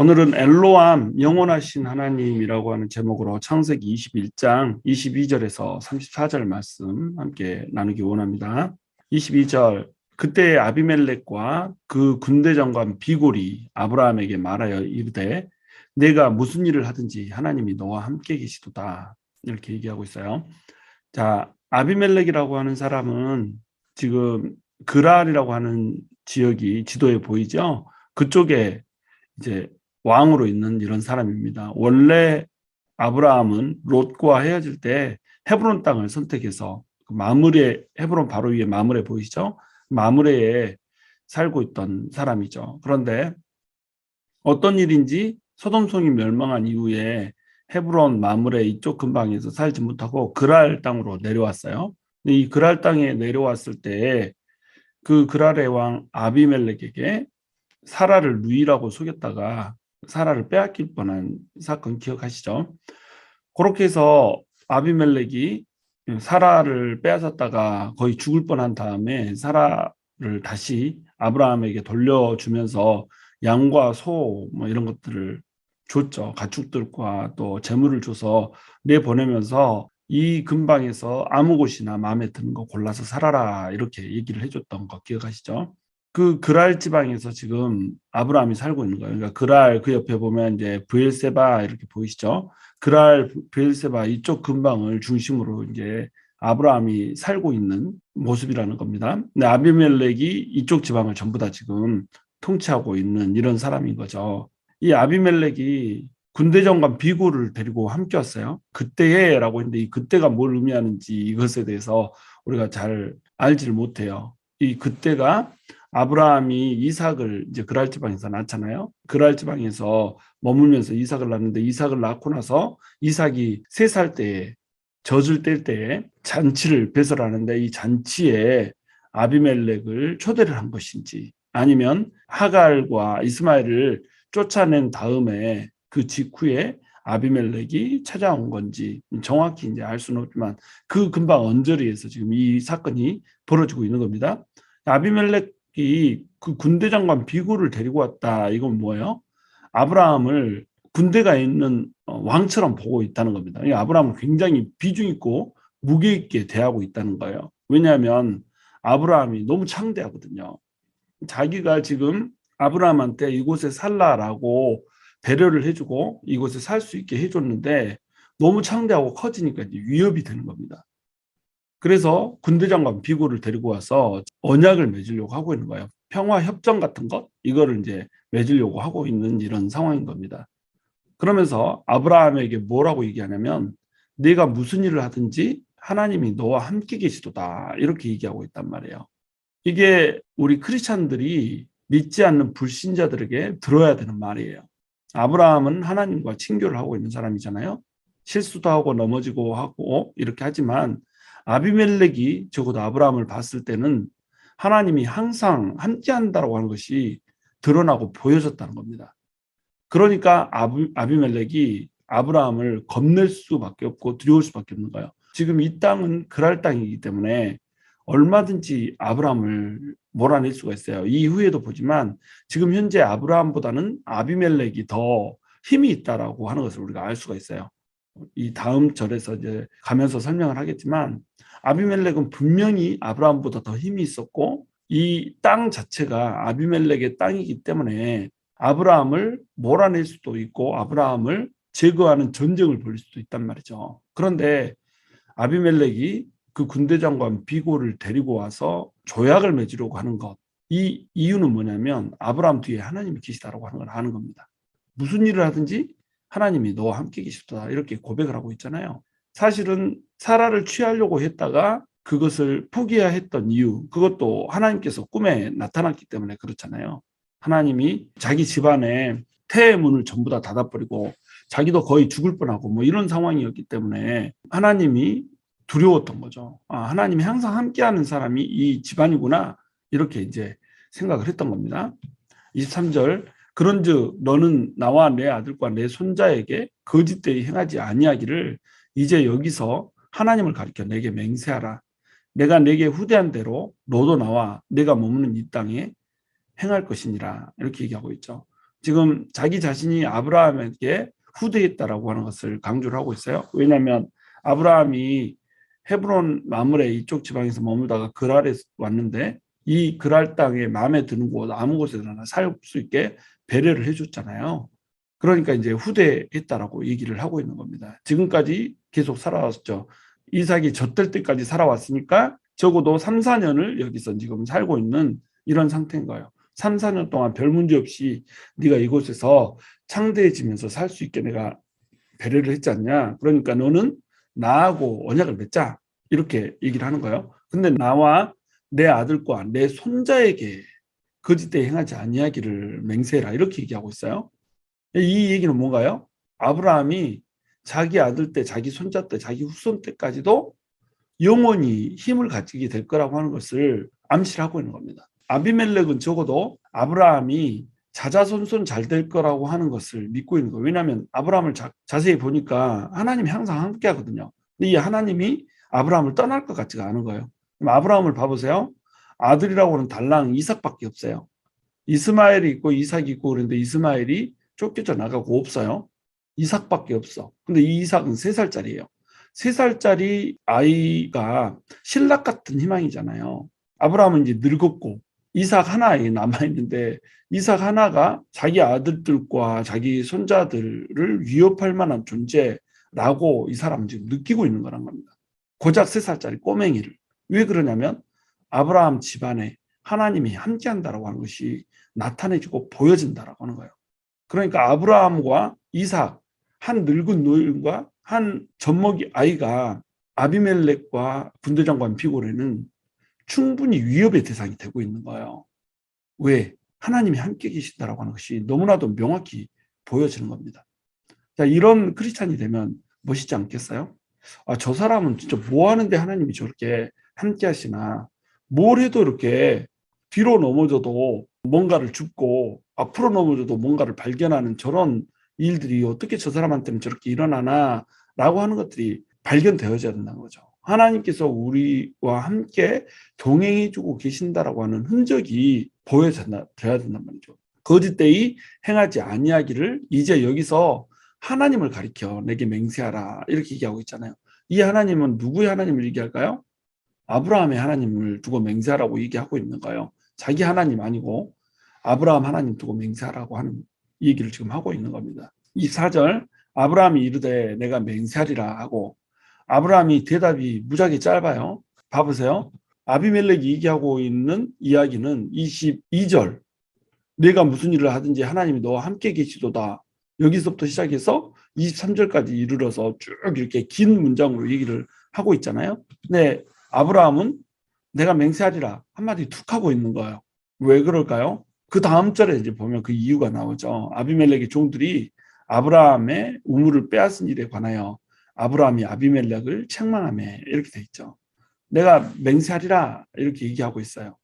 오늘은 엘로암 영원하신 하나님이라고 하는 제목으로 창세기 21장 22절에서 34절 말씀 함께 나누기 원합니다. 22절 그때 아비멜렉과 그 군대 장관 비골이 아브라함에게 말하여 이르되 내가 무슨 일을 하든지 하나님이 너와 함께 계시도다 이렇게 얘기하고 있어요. 자, 아비멜렉이라고 하는 사람은 지금 그랄이라고 하는 지역이 지도에 보이죠? 그쪽에 이제 왕으로 있는 이런 사람입니다. 원래 아브라함은 롯과 헤어질 때 헤브론 땅을 선택해서 마므레, 헤브론 바로 위에 마므레 보이시죠? 마므레에 살고 있던 사람이죠. 그런데 어떤 일인지 소돔성이 멸망한 이후에 헤브론 마므레 이쪽 근방에서 살지 못하고 그랄 땅으로 내려왔어요. 근데 이 그랄 땅에 내려왔을 때 그 그랄의 왕 아비멜렉에게 사라를 누이라고 속였다가 사라를 빼앗길 뻔한 사건 기억하시죠? 그렇게 해서 아비멜렉이 사라를 빼앗았다가 거의 죽을 뻔한 다음에 사라를 다시 아브라함에게 돌려주면서 양과 소 뭐 이런 것들을 줬죠. 가축들과 또 재물을 줘서 내보내면서 이 근방에서 아무 곳이나 마음에 드는 거 골라서 살아라 이렇게 얘기를 해줬던 거 기억하시죠? 그 그랄 지방에서 지금 아브라함이 살고 있는 거예요. 그러니까 그랄 그 옆에 보면 이제 브엘세바 이렇게 보이시죠? 그랄 브엘세바 이쪽 근방을 중심으로 이제 아브라함이 살고 있는 모습이라는 겁니다. 근데 아비멜렉이 이쪽 지방을 전부 다 지금 통치하고 있는 이런 사람인 거죠. 이 아비멜렉이 군대 장관 비굴을 데리고 함께 왔어요. 그때에라고 했는데 이 그때가 뭘 의미하는지 이것에 대해서 우리가 잘 알지를 못해요. 이 그때가 아브라함이 이삭을 이제 그랄 지방에서 낳잖아요. 그랄 지방에서 머물면서 이삭을 낳는데 이삭을 낳고 나서 이삭이 3살 때에 젖을 뗄 때에 잔치를 배설하는데 이 잔치에 아비멜렉을 초대를 한 것인지 아니면 하갈과 이스마엘을 쫓아낸 다음에 그 직후에 아비멜렉이 찾아온 건지 정확히 이제 알 수는 없지만 그 근방 언저리에서 지금 이 사건이 벌어지고 있는 겁니다. 아비멜렉이 그 군대 장관 비굴을 데리고 왔다. 이건 뭐예요? 아브라함을 군대가 있는 왕처럼 보고 있다는 겁니다. 아브라함을 굉장히 비중 있고 무게 있게 대하고 있다는 거예요. 왜냐하면 아브라함이 너무 창대하거든요. 자기가 지금 아브라함한테 이곳에 살라라고 배려를 해주고 이곳에 살 수 있게 해줬는데 너무 창대하고 커지니까 이제 위협이 되는 겁니다. 그래서 군대 장관 비굴을 데리고 와서 언약을 맺으려고 하고 있는 거예요. 평화 협정 같은 것 이거를 이제 맺으려고 하고 있는 이런 상황인 겁니다. 그러면서 아브라함에게 뭐라고 얘기하냐면 네가 무슨 일을 하든지 하나님이 너와 함께 계시도다 이렇게 얘기하고 있단 말이에요. 이게 우리 크리스찬들이 믿지 않는 불신자들에게 들어야 되는 말이에요. 아브라함은 하나님과 친교를 하고 있는 사람이잖아요. 실수도 하고 넘어지고 하고 이렇게 하지만 아비멜렉이 적어도 아브라함을 봤을 때는 하나님이 항상 함께 한다고 하는 것이 드러나고 보여졌다는 겁니다. 그러니까 아비멜렉이 아브라함을 겁낼 수밖에 없고 두려울 수밖에 없는 거예요. 지금 이 땅은 그랄 땅이기 때문에 얼마든지 아브라함을 몰아낼 수가 있어요. 이후에도 보지만 지금 현재 아브라함보다는 아비멜렉이 더 힘이 있다라고 하는 것을 우리가 알 수가 있어요. 이 다음 절에서 이제 가면서 설명을 하겠지만 아비멜렉은 분명히 아브라함보다 더 힘이 있었고 이 땅 자체가 아비멜렉의 땅이기 때문에 아브라함을 몰아낼 수도 있고 아브라함을 제거하는 전쟁을 벌일 수도 있단 말이죠. 그런데 아비멜렉이 그 군대 장관 비골을 데리고 와서 조약을 맺으려고 하는 것. 이 이유는 뭐냐면 아브라함 뒤에 하나님이 계시다라고 하는 걸 아는 겁니다. 무슨 일을 하든지 하나님이 너와 함께 계시다 이렇게 고백을 하고 있잖아요. 사실은 사라를 취하려고 했다가 그것을 포기했던 이유 그것도 하나님께서 꿈에 나타났기 때문에 그렇잖아요. 하나님이 자기 집안에 태의 문을 전부 다 닫아버리고 자기도 거의 죽을 뻔하고 뭐 이런 상황이었기 때문에 하나님이 두려웠던 거죠. 아, 하나님이 항상 함께하는 사람이 이 집안이구나 이렇게 이제 생각을 했던 겁니다. 23절 그런즉 너는 나와 내 아들과 내 손자에게 거짓되이 행하지 아니하기를 이제 여기서 하나님을 가리켜 내게 맹세하라. 내가 내게 후대한 대로 너도 나와 내가 머무는 이 땅에 행할 것이니라 이렇게 얘기하고 있죠. 지금 자기 자신이 아브라함에게 후대했다라고 하는 것을 강조를 하고 있어요. 왜냐하면 아브라함이 헤브론 마므레 이쪽 지방에서 머물다가 그랄에 왔는데 이 그랄 땅에 마음에 드는 곳 아무 곳에나 살 수 있게 배려를 해줬잖아요. 그러니까 이제 후대했다라고 얘기를 하고 있는 겁니다. 지금까지 계속 살아왔죠. 이삭이 젖될 때까지 살아왔으니까 적어도 3, 4년을 여기서 지금 살고 있는 이런 상태인 거예요. 3, 4년 동안 별 문제 없이 네가 이곳에서 창대해지면서 살 수 있게 내가 배려를 했지 않냐. 그러니까 너는 나하고 언약을 맺자. 이렇게 얘기를 하는 거예요. 근데 나와 내 아들과 내 손자에게 거짓되이 행하지 아니하기를 맹세해라. 이렇게 얘기하고 있어요. 이 얘기는 뭔가요? 아브라함이 자기 아들 때, 자기 손자 때, 자기 후손 때까지도 영원히 힘을 가지게 될 거라고 하는 것을 암시를 하고 있는 겁니다. 아비멜렉은 적어도 아브라함이 자자손손 잘 될 거라고 하는 것을 믿고 있는 거예요. 왜냐하면 아브라함을 자세히 보니까 하나님이 항상 함께 하거든요. 근데 이 하나님이 아브라함을 떠날 것 같지가 않은 거예요. 그럼 아브라함을 봐보세요. 아들이라고는 달랑 이삭밖에 없어요. 이스마엘이 있고 이삭이 있고 그런데 이스마엘이 쫓겨져 나가고 없어요. 이삭밖에 없어. 근데 이 이삭은 3살짜리예요. 3살짜리 아이가 신락 같은 희망이잖아요. 아브라함은 이제 늙었고 이삭 하나에 남아있는데 이삭 하나가 자기 아들들과 자기 손자들을 위협할 만한 존재라고 이 사람은 지금 느끼고 있는 거란 겁니다. 고작 3살짜리 꼬맹이를. 왜 그러냐면 아브라함 집안에 하나님이 함께한다라고 하는 것이 나타내지고 보여진다라고 하는 거예요. 그러니까 아브라함과 이삭, 한 늙은 노인과 한 젖먹이 아이가 아비멜렉과 군대장관 비고레는 충분히 위협의 대상이 되고 있는 거예요. 왜? 하나님이 함께 계신다라고 하는 것이 너무나도 명확히 보여지는 겁니다. 자, 이런 크리스찬이 되면 멋있지 않겠어요? 아, 저 사람은 진짜 뭐 하는데 하나님이 저렇게 함께 하시나. 뭘 해도 이렇게 뒤로 넘어져도 뭔가를 줍고 앞으로 넘어져도 뭔가를 발견하는 저런 일들이 어떻게 저 사람한테는 저렇게 일어나나 라고 하는 것들이 발견되어져야 된다는 거죠. 하나님께서 우리와 함께 동행해주고 계신다라고 하는 흔적이 보여져야 된단 말이죠. 거짓되이 행하지 아니하기를 이제 여기서 하나님을 가리켜 내게 맹세하라 이렇게 얘기하고 있잖아요. 이 하나님은 누구의 하나님을 얘기할까요? 아브라함의 하나님을 두고 맹세하라고 얘기하고 있는가요? 자기 하나님 아니고 아브라함 하나님 두고 맹세하라고 하는 얘기를 지금 하고 있는 겁니다. 24절 아브라함이 이르되 내가 맹세하리라 하고 아브라함이 대답이 무지하게 짧아요. 봐보세요. 아비멜렉이 얘기하고 있는 이야기는 22절 내가 무슨 일을 하든지 하나님이 너와 함께 계시도다. 여기서부터 시작해서 23절까지 이르러서 쭉 이렇게 긴 문장으로 얘기를 하고 있잖아요. 근데 아브라함은 내가 맹세하리라 한마디 툭 하고 있는 거예요. 왜 그럴까요? 그 다음 절에 이제 보면 그 이유가 나오죠. 아비멜렉의 종들이 아브라함의 우물을 빼앗은 일에 관하여 아브라함이 아비멜렉을 책망하며 이렇게 돼 있죠. 내가 맹세하리라 이렇게 얘기하고 있어요.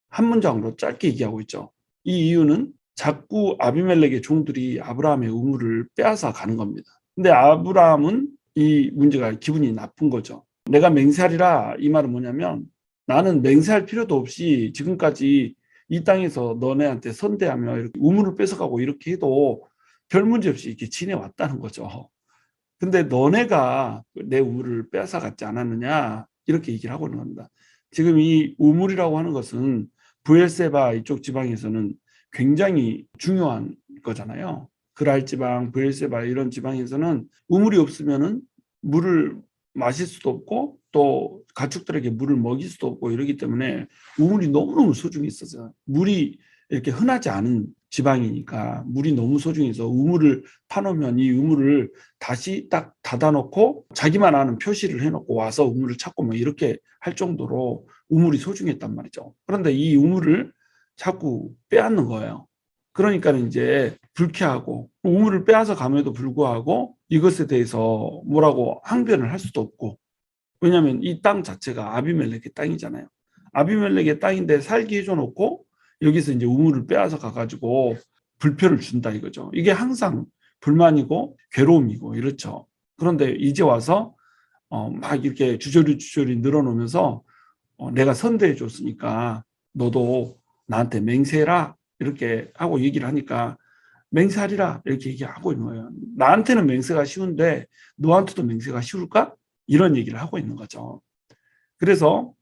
한 문장으로 짧게 얘기하고 있죠. 이 이유는 자꾸 아비멜렉의 종들이 아브라함의 우물을 빼앗아 가는 겁니다. 근데 아브라함은 이 문제가 기분이 나쁜 거죠. 내가 맹세하리라 이 말은 뭐냐면 나는 맹세할 필요도 없이 지금까지 이 땅에서 너네한테 선대하며 이렇게 우물을 뺏어가고 이렇게 해도 별 문제 없이 이렇게 지내왔다는 거죠. 근데 너네가 내 우물을 빼앗아갔지 않았느냐 이렇게 얘기를 하고 있는 겁니다. 지금 이 우물이라고 하는 것은 브엘세바 이쪽 지방에서는 굉장히 중요한 거잖아요. 그랄 지방, 브엘세바 이런 지방에서는 우물이 없으면은 물을 마실 수도 없고 또 가축들에게 물을 먹일 수도 없고 이러기 때문에 우물이 너무너무 소중히 있어서 물이 이렇게 흔하지 않은 지방이니까 물이 너무 소중해서 우물을 파놓으면 이 우물을 다시 딱 닫아놓고 자기만 아는 표시를 해놓고 와서 우물을 찾고 뭐 이렇게 할 정도로 우물이 소중했단 말이죠. 그런데 이 우물을 자꾸 빼앗는 거예요. 그러니까 이제 불쾌하고 우물을 빼앗아 감에도 불구하고 이것에 대해서 뭐라고 항변을 할 수도 없고 왜냐하면 이 땅 자체가 아비멜렉의 땅이잖아요. 아비멜렉의 땅인데 살게 해줘놓고 여기서 이제 우물을 빼앗아 가가지고 불편을 준다 이거죠. 이게 항상 불만이고 괴로움이고 이렇죠. 그런데 이제 와서 막 이렇게 주저리 늘어놓으면서 내가 선대해 줬으니까 너도 나한테 맹세해라 이렇게 하고 얘기를 하니까 맹세하리라 이렇게 얘기하고 있는 거예요. 나한테는 맹세가 쉬운데 너한테도 맹세가 쉬울까? 이런 얘기를 하고 있는 거죠. 그래서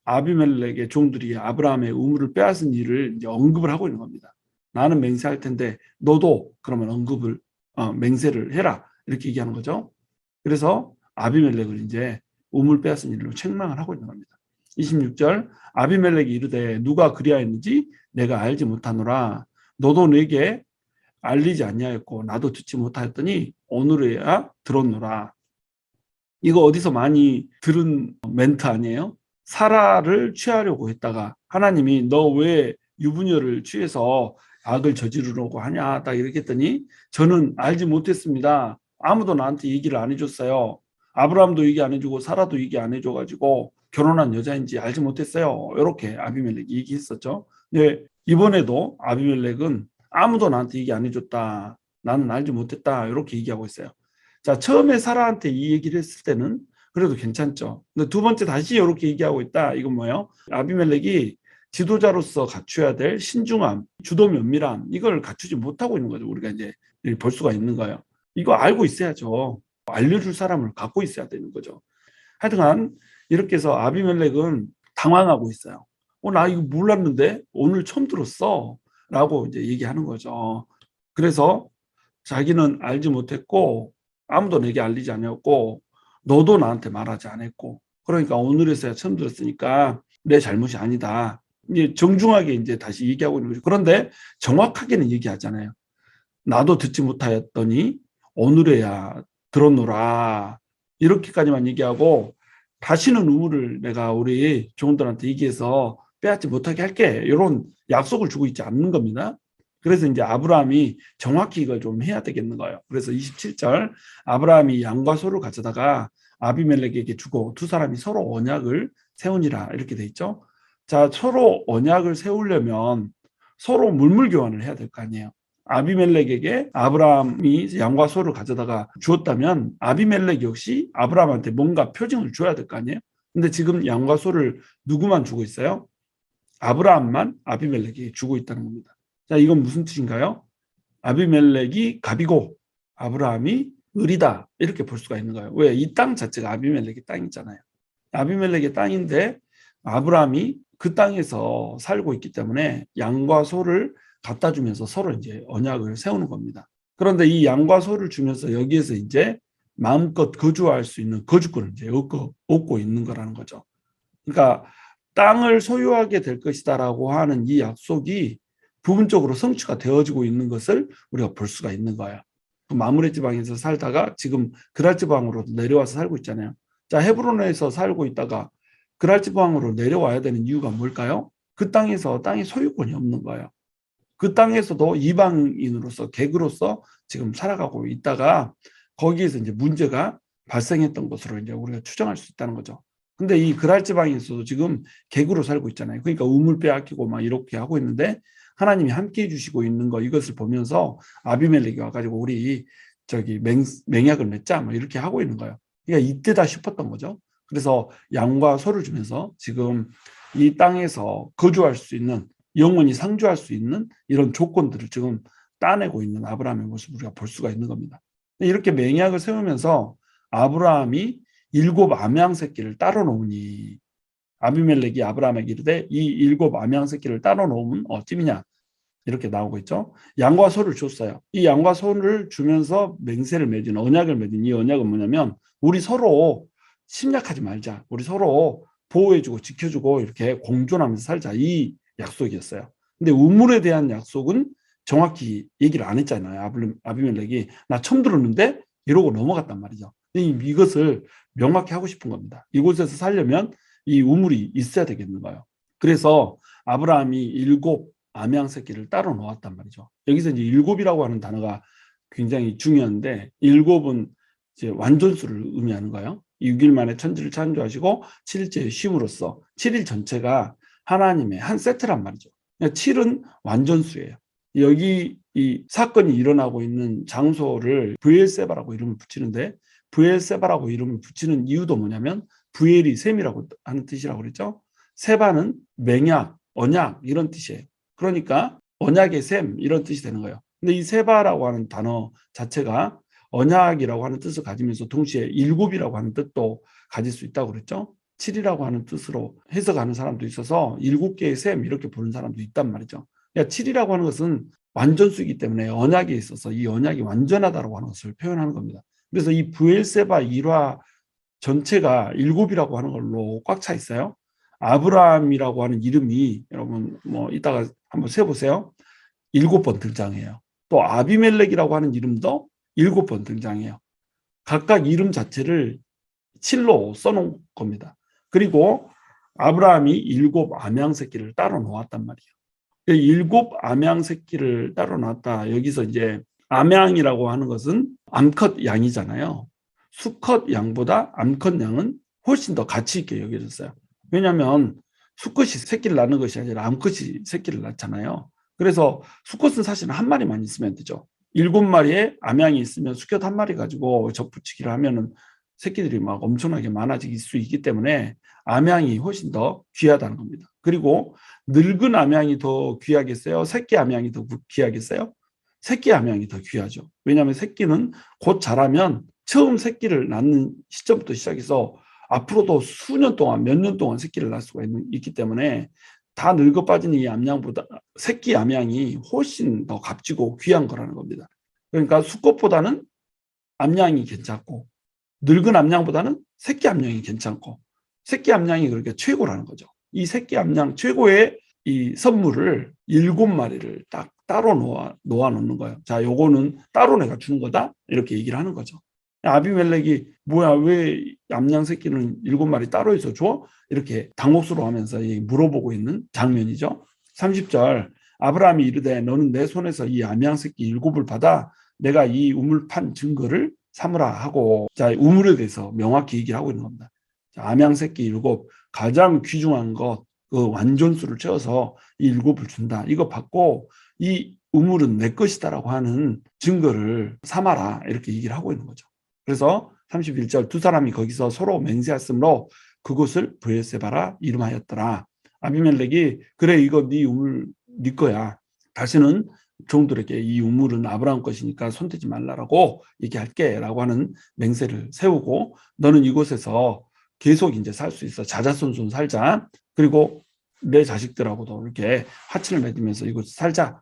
아비멜렉의 종들이 아브라함의 우물을 빼앗은 일을 이제 언급을 하고 있는 겁니다. 나는 맹세할 텐데 너도 그러면 맹세를 해라 이렇게 얘기하는 거죠. 그래서 아비멜렉을 이제 우물 빼앗은 일로 책망을 하고 있는 겁니다. 26절 아비멜렉이 이르되 누가 그리하였는지 내가 알지 못하노라. 너도 내게 알리지 아니하였고 나도 듣지 못하였더니 오늘에야 들었노라. 이거 어디서 많이 들은 멘트 아니에요? 사라를 취하려고 했다가 하나님이 너 왜 유부녀를 취해서 악을 저지르려고 하냐 딱 이렇게 했더니 저는 알지 못했습니다. 아무도 나한테 얘기를 안 해줬어요. 아브라함도 얘기 안 해주고 사라도 얘기 안 해줘가지고 결혼한 여자인지 알지 못했어요. 이렇게 아비멜렉이 얘기했었죠. 네, 이번에도 아비멜렉은 아무도 나한테 얘기 안 해줬다. 나는 알지 못했다. 이렇게 얘기하고 있어요. 자, 처음에 사라한테 이 얘기를 했을 때는 그래도 괜찮죠. 근데 두 번째 다시 이렇게 얘기하고 있다. 이건 뭐예요? 아비멜렉이 지도자로서 갖춰야 될 신중함, 주도 면밀함 이걸 갖추지 못하고 있는 거죠. 우리가 이제 볼 수가 있는 거예요. 이거 알고 있어야죠. 알려줄 사람을 갖고 있어야 되는 거죠. 하여튼간 이렇게 해서 아비멜렉은 당황하고 있어요. 나 이거 몰랐는데 오늘 처음 들었어. 라고 이제 얘기하는 거죠. 그래서 자기는 알지 못했고 아무도 내게 알리지 않았고 너도 나한테 말하지 않았고 그러니까 오늘에서야 처음 들었으니까 내 잘못이 아니다. 이제 정중하게 이제 다시 얘기하고 있는 거죠. 그런데 정확하게는 얘기하잖아요. 나도 듣지 못하였더니 오늘에야 들었노라. 이렇게까지만 얘기하고 다시는 우물을 내가 우리 종들한테 얘기해서 빼앗지 못하게 할게. 이런 약속을 주고 있지 않는 겁니다. 그래서 이제 아브라함이 정확히 이걸 좀 해야 되겠는 거예요. 그래서 27절 아브라함이 양과 소를 가져다가 아비멜렉에게 주고 두 사람이 서로 언약을 세우니라 이렇게 돼 있죠. 자, 서로 언약을 세우려면 서로 물물 교환을 해야 될 거 아니에요. 아비멜렉에게 아브라함이 양과 소를 가져다가 주었다면 아비멜렉 역시 아브라함한테 뭔가 표징을 줘야 될 거 아니에요. 근데 지금 양과 소를 누구만 주고 있어요? 아브라함만 아비멜렉에게 주고 있다는 겁니다. 자, 이건 무슨 뜻인가요? 아비멜렉이 갑이고 아브라함이 을이다 이렇게 볼 수가 있는 거예요. 왜? 이 땅 자체가 아비멜렉의 땅이잖아요. 아비멜렉의 땅인데 아브라함이 그 땅에서 살고 있기 때문에 양과 소를 갖다 주면서 서로 이제 언약을 세우는 겁니다. 그런데 이 양과 소를 주면서 여기에서 이제 마음껏 거주할 수 있는 거주권을 이제 얻고 있는 거라는 거죠. 그러니까 땅을 소유하게 될 것이다라고 하는 이 약속이 부분적으로 성취가 되어지고 있는 것을 우리가 볼 수가 있는 거예요. 마므레 지방에서 살다가 지금 그랄 지방으로 내려와서 살고 있잖아요. 자, 헤브론에서 살고 있다가 그랄 지방으로 내려와야 되는 이유가 뭘까요? 그 땅에서 땅의 소유권이 없는 거예요. 그 땅에서도 이방인으로서 객으로서 지금 살아가고 있다가 거기에서 이제 문제가 발생했던 것으로 이제 우리가 추정할 수 있다는 거죠. 근데 이 그랄 지방에서도 지금 객으로 살고 있잖아요. 그러니까 우물 빼앗기고 막 이렇게 하고 있는데 하나님이 함께 해주시고 있는 거 이것을 보면서 아비멜렉이 와가지고 우리 맹약을 맺자 뭐 이렇게 하고 있는 거예요. 그러니까 이때다 싶었던 거죠. 그래서 양과 소를 주면서 지금 이 땅에서 거주할 수 있는 영원히 상주할 수 있는 이런 조건들을 지금 따내고 있는 아브라함의 모습을 우리가 볼 수가 있는 겁니다. 이렇게 맹약을 세우면서 아브라함이 7 암양 새끼를 따로 놓으니 아비멜렉이 아브라함에게 이르되 이 7 암양 새끼를 따로 놓으면 어찌미냐 이렇게 나오고 있죠. 양과 소를 줬어요. 이 양과 소를 주면서 맹세를 맺은 언약을 맺은 이 언약은 뭐냐면 우리 서로 침략하지 말자. 우리 서로 보호해주고 지켜주고 이렇게 공존하면서 살자. 이 약속이었어요. 근데 우물에 대한 약속은 정확히 얘기를 안 했잖아요. 아비멜렉이 나 처음 들었는데 이러고 넘어갔단 말이죠. 이것을 명확히 하고 싶은 겁니다. 이곳에서 살려면 이 우물이 있어야 되겠는 거예요. 그래서 아브라함이 7 암양 새끼를 따로 놓았단 말이죠. 여기서 이제 7이라고 하는 단어가 굉장히 중요한데 7은 이제 완전수를 의미하는 거예요. 6일 만에 천지를 창조하시고 7일째에 쉼으로써 7일 전체가 하나님의 한 세트란 말이죠. 7은 완전수예요. 여기 이 사건이 일어나고 있는 장소를 브엘세바라고 이름을 붙이는데 브엘세바라고 이름을 붙이는 이유도 뭐냐면 브엘이 셈이라고 하는 뜻이라고 그랬죠. 세바는 맹약, 언약 이런 뜻이에요. 그러니까 언약의 셈 이런 뜻이 되는 거예요. 근데 이 세바라고 하는 단어 자체가 언약이라고 하는 뜻을 가지면서 동시에 일곱이라고 하는 뜻도 가질 수 있다고 그랬죠. 7이라고 하는 뜻으로 해석하는 사람도 있어서 7개의 셈 이렇게 보는 사람도 있단 말이죠. 그러니까 7이라고 하는 것은 완전수이기 때문에 언약에 있어서 이 언약이 완전하다고 하는 것을 표현하는 겁니다. 그래서 이 브엘세바 일화 전체가 7이라고 하는 걸로 꽉 차 있어요. 아브라함이라고 하는 이름이 여러분 뭐 이따가 한번 세보세요. 7번 등장해요. 또 아비멜렉이라고 하는 이름도 7번 등장해요. 각각 이름 자체를 7로 써놓은 겁니다. 그리고 아브라함이 7 암양 새끼를 따로 놓았단 말이에요. 7 암양 새끼를 따로 놓았다. 여기서 이제 암양이라고 하는 것은 암컷 양이잖아요. 수컷 양보다 암컷 양은 훨씬 더 가치 있게 여겨졌어요. 왜냐하면 수컷이 새끼를 낳는 것이 아니라 암컷이 새끼를 낳잖아요. 그래서 수컷은 사실은 한 마리만 있으면 되죠. 7마리의 암양이 있으면 수컷 한 마리 가지고 접붙이기를 하면은 새끼들이 막 엄청나게 많아질 수 있기 때문에 암양이 훨씬 더 귀하다는 겁니다. 그리고 늙은 암양이 더 귀하겠어요? 새끼 암양이 더 귀하겠어요? 새끼 암양이 더 귀하죠. 왜냐하면 새끼는 곧 자라면 처음 새끼를 낳는 시점부터 시작해서 앞으로도 수년 동안 몇 년 동안 새끼를 낳을 수가 있기 때문에 다 늙어 빠진 이 암양보다 새끼 암양이 훨씬 더 값지고 귀한 거라는 겁니다. 그러니까 수컷보다는 암양이 괜찮고 늙은 암양보다는 새끼 암양이 괜찮고 새끼 암양이 그렇게 최고라는 거죠. 이 새끼 암양 최고의 이 선물을 7마리를 딱 따로 놓아 놓는 거예요. 자, 요거는 따로 내가 주는 거다 이렇게 얘기를 하는 거죠. 아비멜렉이 뭐야 왜 암양 새끼는 7마리 따로 있어 줘? 이렇게 당혹스러워하면서 물어보고 있는 장면이죠. 30절 아브라함이 이르되 너는 내 손에서 이 암양 새끼 7을 받아 내가 이 우물 판 증거를 삼으라 하고, 자, 우물에 대해서 명확히 얘기를 하고 있는 겁니다. 자, 암양 새끼 7 가장 귀중한 것 그 완전수를 채워서 이 7을 준다. 이거 받고 이 우물은 내 것이다라고 하는 증거를 삼아라 이렇게 얘기를 하고 있는 거죠. 그래서 31절 두 사람이 거기서 서로 맹세하였으므로 그곳을 브엘세바라 이름하였더라. 아비멜렉이 그래 이거 네 우물 네 거야. 다시는 종들에게 이 우물은 아브라함 것이니까 손대지 말라라고 얘기할게 라고 하는 맹세를 세우고 너는 이곳에서 계속 이제 살 수 있어. 자자손손 살자. 그리고 내 자식들하고도 이렇게 화친을 맺으면서 이곳 살자.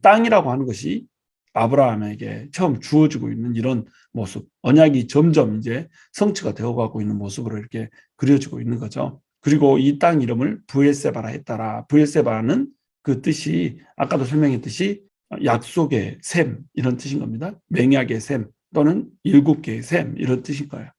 땅이라고 하는 것이 아브라함에게 처음 주어지고 있는 이런 모습, 언약이 점점 이제 성취가 되어가고 있는 모습으로 이렇게 그려지고 있는 거죠. 그리고 이 땅 이름을 브엘세바라 했더라. 브엘세바는 그 뜻이 아까도 설명했듯이 약속의 셈 이런 뜻인 겁니다. 맹약의 셈 또는 7개의 셈 이런 뜻인 거예요.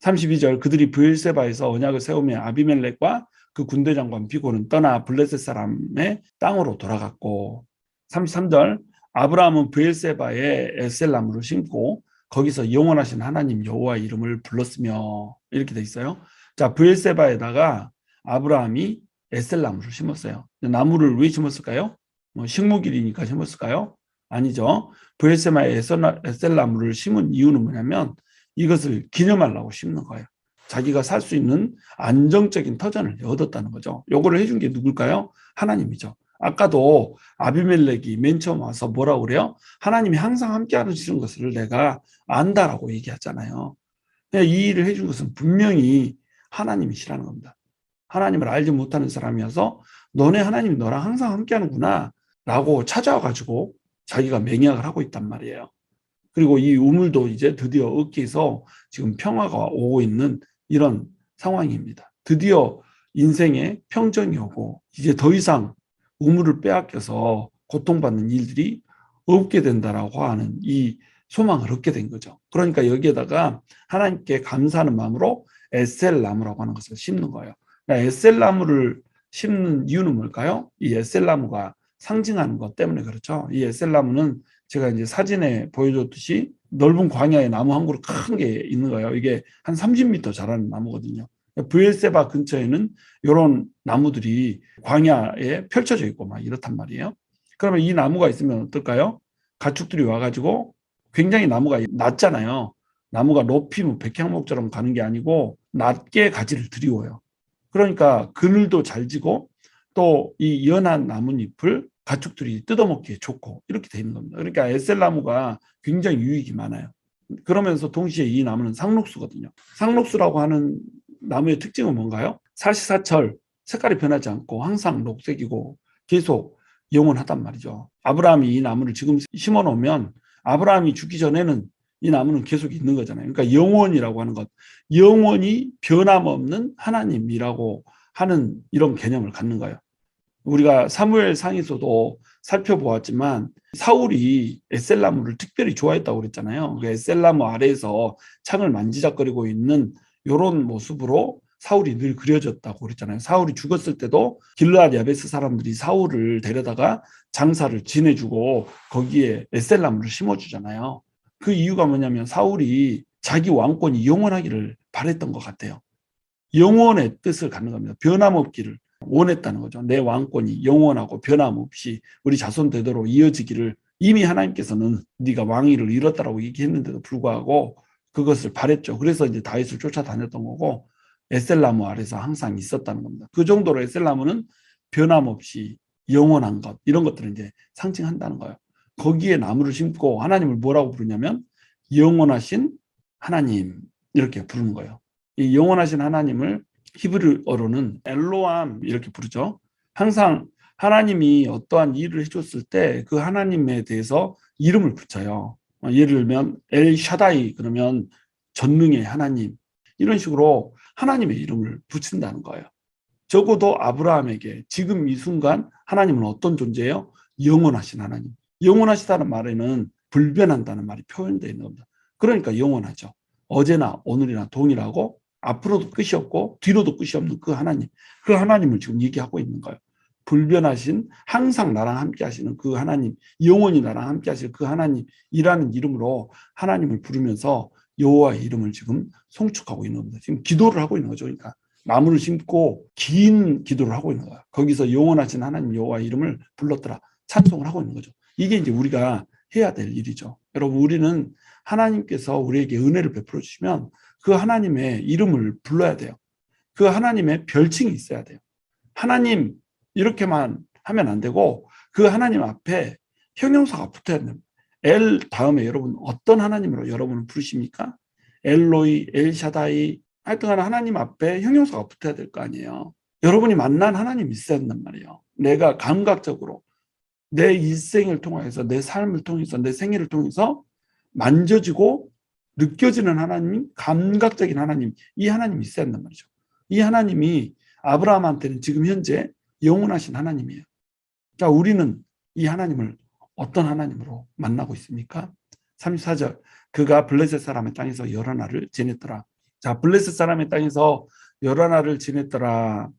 32절 그들이 브엘세바에서 언약을 세우며 아비멜렉과 그 군대 장관 비고는 떠나 블레셋 사람의 땅으로 돌아갔고 33절 아브라함은 브엘세바에 에셀나무를 심고 거기서 영원하신 하나님 여호와의 이름을 불렀으며 이렇게 돼 있어요. 자, 브엘세바에다가 아브라함이 에셀나무를 심었어요. 나무를 왜 심었을까요? 뭐 식목일이니까 심었을까요? 아니죠. 브엘세바에 에셀나무를 심은 이유는 뭐냐면 이것을 기념하려고 심는 거예요. 자기가 살 수 있는 안정적인 터전을 얻었다는 거죠. 요거를 해준 게 누굴까요? 하나님이죠. 아까도 아비멜렉이 맨 처음 와서 뭐라고 그래요? 하나님이 항상 함께 하시는 것을 내가 안다라고 얘기하잖아요. 이 일을 해준 것은 분명히 하나님이시라는 겁니다. 하나님을 알지 못하는 사람이어서 너네 하나님이 너랑 항상 함께 하는구나 라고 찾아와가지고 자기가 맹약을 하고 있단 말이에요. 그리고 이 우물도 이제 드디어 얻기에서 지금 평화가 오고 있는 이런 상황입니다. 드디어 인생에 평정이 오고 이제 더 이상 우물을 빼앗겨서 고통받는 일들이 없게 된다라고 하는 이 소망을 얻게 된 거죠. 그러니까 여기에다가 하나님께 감사하는 마음으로 에셀나무라고 하는 것을 심는 거예요. 그러니까 에셀나무를 심는 이유는 뭘까요? 이 에셀나무가 상징하는 것 때문에 그렇죠. 이 에셀나무는 제가 이제 사진에 보여줬듯이 넓은 광야에 나무 한 그루 큰 게 있는 거예요. 이게 한 30m 자라는 나무거든요. 브엘세바 근처에는 이런 나무들이 광야에 펼쳐져 있고 막 이렇단 말이에요. 그러면 이 나무가 있으면 어떨까요? 가축들이 와가지고 굉장히 나무가 낮잖아요. 나무가 높이 뭐 백향목처럼 가는 게 아니고 낮게 가지를 들이워요. 그러니까 그늘도 잘 지고 또 이 연한 나뭇잎을 가축들이 뜯어먹기에 좋고 이렇게 돼 있는 겁니다. 그러니까 에셀나무가 굉장히 유익이 많아요. 그러면서 동시에 이 나무는 상록수거든요. 상록수라고 하는 나무의 특징은 뭔가요? 사시사철 색깔이 변하지 않고 항상 녹색이고 계속 영원하단 말이죠. 아브라함이 이 나무를 지금 심어 놓으면 아브라함이 죽기 전에는 이 나무는 계속 있는 거잖아요. 그러니까 영원이라고 하는 것, 영원히 변함없는 하나님이라고 하는 이런 개념을 갖는 거예요. 우리가 사무엘 상에서도 살펴보았지만 사울이 에셀나무를 특별히 좋아했다고 그랬잖아요. 그 에셀나무 아래에서 창을 만지작거리고 있는 이런 모습으로 사울이 늘 그려졌다고 그랬잖아요. 사울이 죽었을 때도 길르앗 야베스 사람들이 사울을 데려다가 장사를 지내주고 거기에 에셀나무를 심어주잖아요. 그 이유가 뭐냐면 사울이 자기 왕권이 영원하기를 바랬던 것 같아요. 영원의 뜻을 갖는 겁니다. 변함없기를 원했다는 거죠. 내 왕권이 영원하고 변함없이 우리 자손 대대로 이어지기를 이미 하나님께서는 네가 왕위를 잃었다라고 얘기했는데도 불구하고 그것을 바랬죠. 그래서 이제 다윗을 쫓아다녔던 거고 에셀나무 아래서 항상 있었다는 겁니다. 그 정도로 에셀나무는 변함없이 영원한 것 이런 것들을 이제 상징한다는 거예요. 거기에 나무를 심고 하나님을 뭐라고 부르냐면 영원하신 하나님 이렇게 부르는 거예요. 이 영원하신 하나님을 히브리어로는 엘로암 이렇게 부르죠. 항상 하나님이 어떠한 일을 해줬을 때 그 하나님에 대해서 이름을 붙여요. 예를 들면 엘 샤다이 그러면 전능의 하나님 이런 식으로 하나님의 이름을 붙인다는 거예요. 적어도 아브라함에게 지금 이 순간 하나님은 어떤 존재예요? 영원하신 하나님. 영원하시다는 말에는 불변한다는 말이 표현되어 있는 겁니다. 그러니까 영원하죠. 어제나 오늘이나 동일하고 앞으로도 끝이 없고 뒤로도 끝이 없는 그 하나님. 그 하나님을 지금 얘기하고 있는 거예요. 불변하신 항상 나랑 함께 하시는 그 하나님, 영원히 나랑 함께 하실 그 하나님이라는 이름으로 하나님을 부르면서 여호와의 이름을 지금 송축하고 있는 겁니다. 지금 기도를 하고 있는 거죠. 그러니까 나무를 심고 긴 기도를 하고 있는 거예요. 거기서 영원하신 하나님 여호와의 이름을 불렀더라. 찬송을 하고 있는 거죠. 이게 이제 우리가 해야 될 일이죠. 여러분 우리는 하나님께서 우리에게 은혜를 베풀어 주시면 그 하나님의 이름을 불러야 돼요. 그 하나님의 별칭이 있어야 돼요. 하나님 이렇게만 하면 안 되고 그 하나님 앞에 형용사가 붙어야 됩니다. 엘 다음에 여러분 어떤 하나님으로 여러분을 부르십니까? 엘로이, 엘샤다이 하여튼 하나님 앞에 형용사가 붙어야 될 거 아니에요. 여러분이 만난 하나님이 있어야 된단 말이에요. 내가 감각적으로 내 일생을 통해서 내 삶을 통해서 내 생애를 통해서 만져지고 느껴지는 하나님, 감각적인 하나님, 이 하나님이 있어야 한단 말이죠. 이 하나님이 아브라함한테는 지금 현재 영원하신 하나님이에요. 자, 우리는 이 하나님을 어떤 하나님으로 만나고 있습니까? 34절, 그가 블레셋 사람의 땅에서 여러 날을 지냈더라. 자, 블레셋 사람의 땅에서 여러 날을 지냈더라.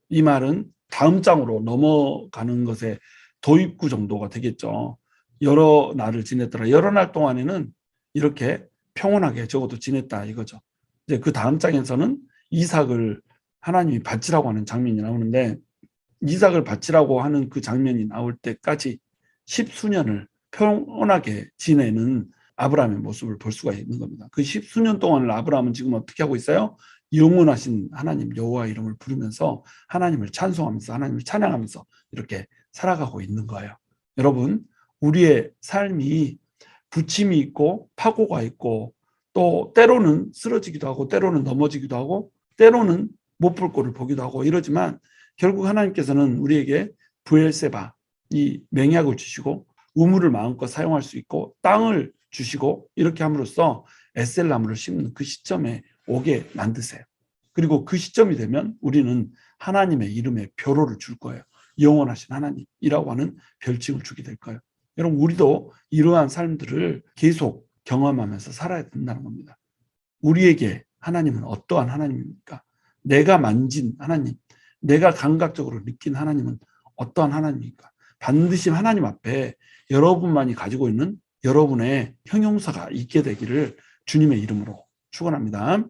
이 말은 다음 장으로 넘어가는 것에 도입구 정도가 되겠죠. 여러 날을 지냈더라. 여러 날 동안에는 이렇게 평온하게 적어도 지냈다 이거죠. 이제 그 다음 장에서는 이삭을 하나님이 바치라고 하는 장면이 나오는데 이삭을 바치라고 하는 그 장면이 나올 때까지 10수년을 평온하게 지내는 아브라함의 모습을 볼 수가 있는 겁니다. 그 10수년 동안을 아브라함은 지금 어떻게 하고 있어요? 영원하신 하나님 여호와 이름을 부르면서 하나님을 찬송하면서 하나님을 찬양하면서 이렇게 살아가고 있는 거예요. 여러분 우리의 삶이 부침이 있고 파고가 있고 또 때로는 쓰러지기도 하고 때로는 넘어지기도 하고 때로는 못 볼 꼴을 보기도 하고 이러지만 결국 하나님께서는 우리에게 브엘세바 이 맹약을 주시고 우물을 마음껏 사용할 수 있고 땅을 주시고 이렇게 함으로써 에셀나무를 심는 그 시점에 오게 만드세요. 그리고 그 시점이 되면 우리는 하나님의 이름에 별호를 줄 거예요. 영원하신 하나님이라고 하는 별칭을 주게 될 거예요. 여러분 우리도 이러한 삶들을 계속 경험하면서 살아야 된다는 겁니다. 우리에게 하나님은 어떠한 하나님입니까? 내가 만진 하나님, 내가 감각적으로 느낀 하나님은 어떠한 하나님입니까? 반드시 하나님 앞에 여러분만이 가지고 있는 여러분의 형용사가 있게 되기를 주님의 이름으로 축원합니다.